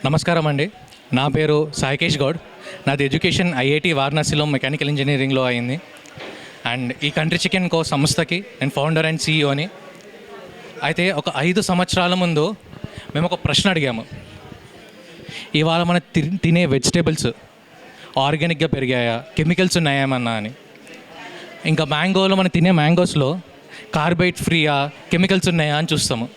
నమస్కారం అండి. నా పేరు సాయికేష్ గౌడ్. నాది ఎడ్యుకేషన్ ఐఐటి వారణాసిలో మెకానికల్ ఇంజనీరింగ్లో అయింది. అండ్ ఈ కంట్రీ చికెన్ కో సంస్థకి నేను ఫౌండర్ అండ్ సీఈఓని. అయితే ఒక 5 సంవత్సరాల ముందు మేము ఒక ప్రశ్న అడిగాము. ఇవాళ మనం తినే వెజిటేబుల్స్ ఆర్గానిక్గా పెరిగాయా, కెమికల్స్ ఉన్నాయేమన్నా అని. ఇంకా మ్యాంగోలో మనం తినే మ్యాంగోస్లో కార్బైడ్ ఫ్రీయా, కెమికల్స్ ఉన్నాయా అని చూస్తాము.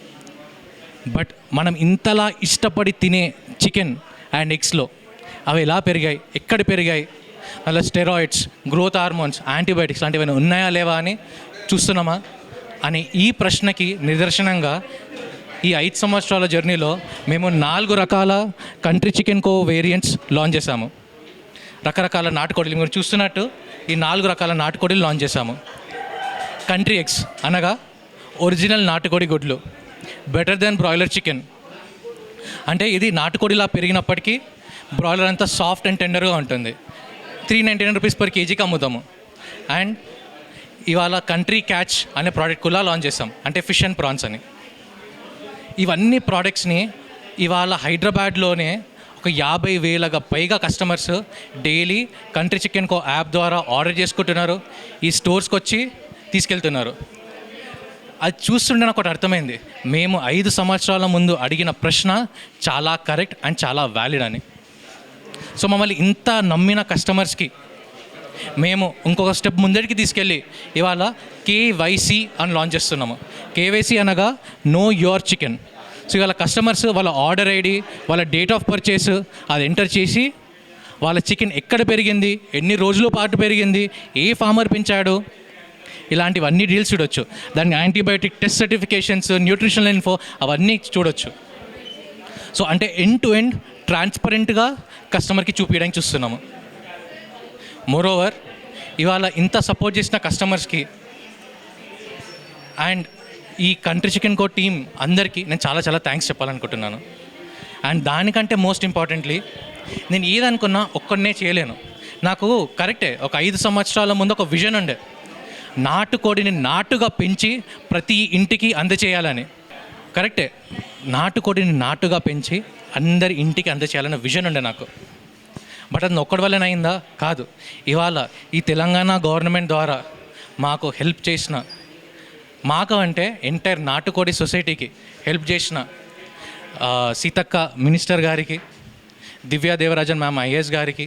బట్ మనం ఇంతలా ఇష్టపడి తినే చికెన్ అండ్ ఎగ్స్లో అవి ఎలా పెరిగాయి, ఎక్కడ పెరిగాయి, అలా స్టెరాయిడ్స్, గ్రోత్ హార్మోన్స్, యాంటీబయాటిక్స్ లాంటివన్నీ ఉన్నాయా లేవా అని చూస్తున్నామా అని ఈ ప్రశ్నకి నిదర్శనంగా ఈ 5 సంవత్సరాల జర్నీలో మేము 4 రకాల కంట్రీ చికెన్ కో వేరియంట్స్ లాంచ్ చేశాము. రకరకాల నాటుకోడిలు మీరు చూస్తున్నట్టు ఈ 4 రకాల నాటుకోడిలు లాంచ్ చేశాము. కంట్రీ ఎగ్స్ అనగా ఒరిజినల్ నాటుకోడి గుడ్లు, బెటర్ దెన్ బ్రాయిలర్ చికెన్. అంటే ఇది నాటుకోడిలా పెరిగినప్పటికీ బ్రాయిలర్ అంతా సాఫ్ట్ అండ్ టెండర్గా ఉంటుంది. 399 రూపీస్ పర్ కేజీకి అమ్ముతాము. అండ్ ఇవాళ కంట్రీ క్యాచ్ అనే ప్రోడక్ట్ కూడా లాంచ్ చేస్తాం, అంటే ఫిష్ అండ్ ప్రాన్స్ అని. ఇవన్నీ ప్రోడక్ట్స్ని ఇవాళ హైదరాబాద్లోనే ఒక 50,000గా పైగా కస్టమర్స్ డైలీ కంట్రీ చికెన్ కో యాప్ ద్వారా ఆర్డర్ చేసుకుంటున్నారు, ఈ స్టోర్స్కి వచ్చి తీసుకెళ్తున్నారు. అది చూస్తుంటే నాకు ఒకటి అర్థమైంది, మేము 5 సంవత్సరాల ముందు అడిగిన ప్రశ్న చాలా కరెక్ట్ అండ్ చాలా వ్యాలిడ్ అని. సో మమ్మల్ని ఇంత నమ్మిన కస్టమర్స్కి మేము ఇంకొక స్టెప్ ముందరికి తీసుకెళ్ళి ఇవాళ కేవైసీ అని లాంచ్ చేస్తున్నాము. కేవైసీ అనగా నో యువర్ చికెన్. సో ఇవాళ కస్టమర్స్ వాళ్ళ ఆర్డర్ ఐడి, వాళ్ళ డేట్ ఆఫ్ పర్చేస్ అది ఎంటర్ చేసి వాళ్ళ చికెన్ ఎక్కడ పెరిగింది, ఎన్ని రోజుల పాటు పెరిగింది, ఏ ఫార్మర్ పెంచాడు, ఇలాంటివన్నీ డీల్స్ చూడొచ్చు. దానికి antibiotic test certifications, nutritional info అవన్నీ చూడొచ్చు. సో అంటే ఎండ్ టు ఎండ్ ట్రాన్స్పరెంట్గా కస్టమర్కి చూపించడానికి చూస్తున్నాము. మోరోవర్ ఇవాళ ఇంత సపోర్ట్ చేసిన కస్టమర్స్కి అండ్ ఈ కంట్రీ చికెన్ కో టీమ్ అందరికీ నేను చాలా చాలా థ్యాంక్స్ చెప్పాలనుకుంటున్నాను. అండ్ దానికంటే మోస్ట్ ఇంపార్టెంట్లీ నేను ఏదనుకున్నా ఒక్కడనే చేయలేను. నాకు కరెక్టే ఒక 5 సంవత్సరాల ముందు ఒక విజన్ ఉండే, నాటుకోడిని నాటుగా పెంచి ప్రతి ఇంటికి అందచేయాలని. కరెక్టే, నాటుకోడిని నాటుగా పెంచి అందరి ఇంటికి అందచేయాలన్న విజన్ ఉండే నాకు. బట్ అది ఒక్కడి వల్లనే అయిందా? కాదు. ఇవాళ ఈ తెలంగాణ గవర్నమెంట్ ద్వారా మాకు హెల్ప్ చేసిన, మాకు అంటే ఎంటైర్ నాటుకోడి సొసైటీకి హెల్ప్ చేసిన సీతక్క మినిస్టర్ గారికి, దివ్యా దేవరాజన్ మ్యామ్ ఐఏఎస్ గారికి,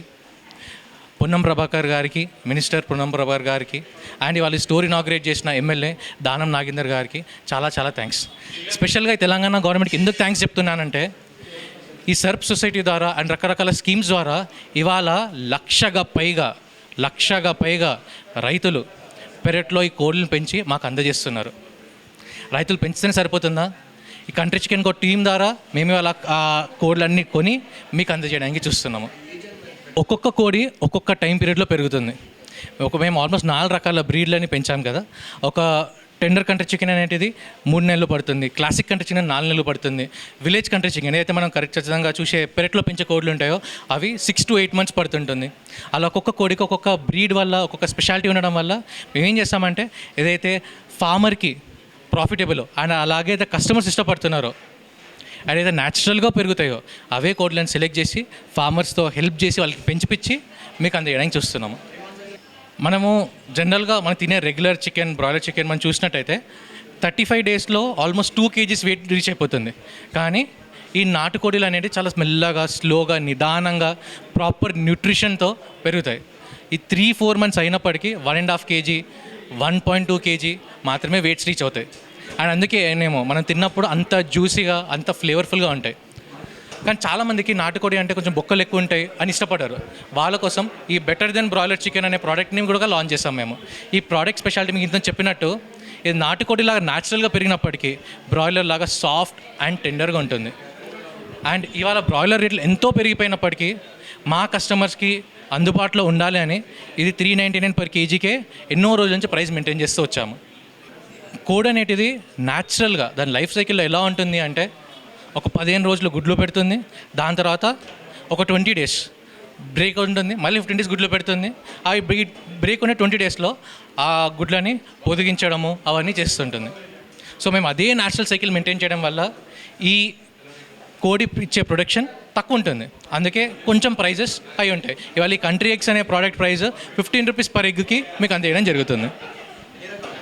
పొన్నం ప్రభాకర్ గారికి, మినిస్టర్ పొన్నం ప్రభాకర్ గారికి, అండ్ వాళ్ళ స్టోర్ ఇనాగ్రేట్ చేసిన ఎమ్మెల్యే దానం నాగేందర్ గారికి చాలా చాలా థ్యాంక్స్. స్పెషల్గా ఈ తెలంగాణ గవర్నమెంట్కి ఎందుకు థ్యాంక్స్ చెప్తున్నానంటే ఈ సర్ప్ సొసైటీ ద్వారా అండ్ రకరకాల స్కీమ్స్ ద్వారా ఇవాళ లక్షగా పైగా రైతులు పెరట్లో ఈ కోళ్ళను పెంచి మాకు అందజేస్తున్నారు. రైతులు పెంచితేనే సరిపోతుందా? ఈ కంట్రీ చికెన్ కో టీం ద్వారా మేము ఇవాళ ఆ కోళ్ళన్నీ కొని మీకు అందజేయడానికి చూస్తున్నాము. ఒక్కొక్క కోడి ఒక్కొక్క టైం పీరియడ్లో పెరుగుతుంది. మేము ఆల్మోస్ట్ 4 రకాల బ్రీడ్లని పెంచాం కదా. ఒక టెండర్ కంట్రీ చికెన్ అనేటిది 3 నెలలు పడుతుంది, క్లాసిక్ కంట్రీ చికెన్ 4 నెలలు పడుతుంది, విలేజ్ కంట్రీ చికెన్ ఏదైతే మనం ఖచ్చితంగా చూసే పెరట్లో పెంచే కోళ్ళు ఉంటాయో అవి 6 to 8 months పడుతుంటుంది. అలా ఒక్కొక్క కోడికి ఒక్కొక్క బ్రీడ్ వల్ల ఒక్కొక్క స్పెషాలిటీ ఉండడం వల్ల మేమేం చేస్తామంటే ఏదైతే ఫార్మర్కి ప్రాఫిటబుల్ అండ్ అలాగే కస్టమర్స్ ఇష్టపడుతున్నారో అదైతే న్యాచురల్గా పెరుగుతాయో అవే కోడ్లను సెలెక్ట్ చేసి ఫార్మర్స్తో హెల్ప్ చేసి వాళ్ళకి పెంచిపిచ్చి మీకు అందజేయడానికి చూస్తున్నాము. మనము జనరల్గా మనం తినే రెగ్యులర్ చికెన్, బ్రాయిలర్ చికెన్ మనం చూసినట్టయితే 35 daysలో ఆల్మోస్ట్ 2 kgs వెయిట్ రీచ్ అయిపోతుంది. కానీ ఈ నాటుకోడిలు అనేది చాలా మెల్లగా, స్లోగా, నిదానంగా, ప్రాపర్ న్యూట్రిషన్తో పెరుగుతాయి. ఈ 3-4 months అయినప్పటికీ 1.5 kg, 1.2 kg మాత్రమే వెయిట్స్ రీచ్ అవుతాయి. అండ్ అందుకే మనం తిన్నప్పుడు అంత జ్యూసీగా, అంత ఫ్లేవర్ఫుల్గా ఉంటాయి. కానీ చాలామందికి నాటుకోడి అంటే కొంచెం బొక్కలు ఎక్కువ ఉంటాయి అని ఇష్టపడ్డారు. వాళ్ళ కోసం ఈ బెటర్ దెన్ బ్రాయిలర్ చికెన్ అనే ప్రోడక్ట్ని కూడా లాంచ్ చేస్తాం మేము. ఈ ప్రోడక్ట్ స్పెషాలిటీ మీకు ఇంత చెప్పినట్టు ఇది నాటుకోడిలాగా న్యాచురల్గా పెరిగినప్పటికీ బ్రాయిలర్ లాగా సాఫ్ట్ అండ్ టెండర్గా ఉంటుంది. అండ్ ఇవాళ బ్రాయిలర్ రేట్లు ఎంతో పెరిగిపోయినప్పటికీ మా కస్టమర్స్కి అందుబాటులో ఉండాలి అని ఇది 399 per kgకే ఎన్నో రోజుల నుంచి ప్రైస్ మెయింటైన్ చేస్తూ వచ్చాము. కోడి అనేటిది న్యాచురల్గా దాని లైఫ్ సైకిల్లో ఎలా ఉంటుంది అంటే ఒక 15 రోజులు గుడ్లు పెడుతుంది, దాని తర్వాత ఒక 20 days బ్రేక్ ఉంటుంది, మళ్ళీ 15 days గుడ్లు పెడుతుంది. ఆ బ్రేక్ ఉన్న 20 daysలో ఆ గుడ్లని పొదిగించడము అవన్నీ చేస్తుంటుంది. సో మేము అదే న్యాచురల్ సైకిల్ మెయింటైన్ చేయడం వల్ల ఈ కోడి ఇచ్చే ప్రొడక్షన్ తక్కువ ఉంటుంది, అందుకే కొంచెం ప్రైజెస్ అయి ఉంటాయి. ఇవాళ ఈ కంట్రీ ఎగ్స్ అనే ప్రోడక్ట్ ప్రైస్ 15 రూపీస్ పర్ ఎగ్కి మీకు అందేయడం జరుగుతుంది.